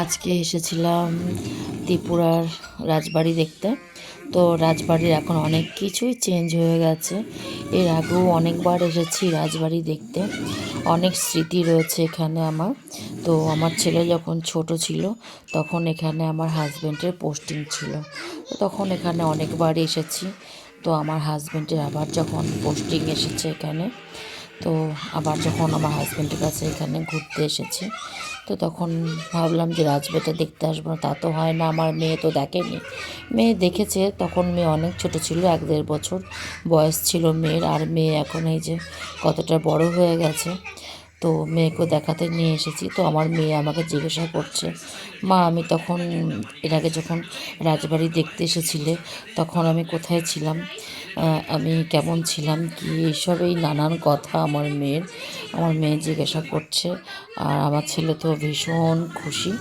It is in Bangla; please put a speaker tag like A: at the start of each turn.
A: আজকে এসেছিলাম ত্রিপুরার রাজবাড়ি দেখতে। তো রাজবাড়ির এখন অনেক কিছুই চেঞ্জ হয়ে গেছে। এর আগেও অনেকবার এসেছি রাজবাড়ি দেখতে। অনেক স্মৃতি রয়েছে এখানে আমার। তো আমার ছেলে যখন ছোট ছিল তখন এখানে আমার হাজব্যান্ডের পোস্টিং ছিল। তো তখন এখানে অনেকবার এসেছি। তো আমার হাজব্যান্ডের আবার যখন পোস্টিং এসেছে এখানে, তো আবার যখন আমার হাজব্যান্ডের কাছে এখানে ঘুরতে এসেছি, তো তখন ভাবলাম যে রাজবাড়িটা দেখতে আসবো না, তা তো হয় না। আমার মেয়ে তো দেখেনি। মেয়ে দেখেছে, তখন মেয়ে অনেক ছোট ছিল, 1-1.5 বছর বয়স ছিল মেয়ের। আর মেয়ে এখন এই যে কতটা বড় হয়ে গেছে। তো মেয়েকে দেখাতে নিয়ে এসেছি। তো আমার মেয়ে আমাকে জিজ্ঞাসা করছে, মা আমি তখন এর আগে যখন রাজবাড়ি দেখতে এসেছিলে তখন আমি কোথায় ছিলাম, আমি কেমন ছিলাম, কি এইসব এই নানান কথা আমার মেয়ে জিজ্ঞাসা করছে। আর আমার ছেলে তো ভীষণ খুশি।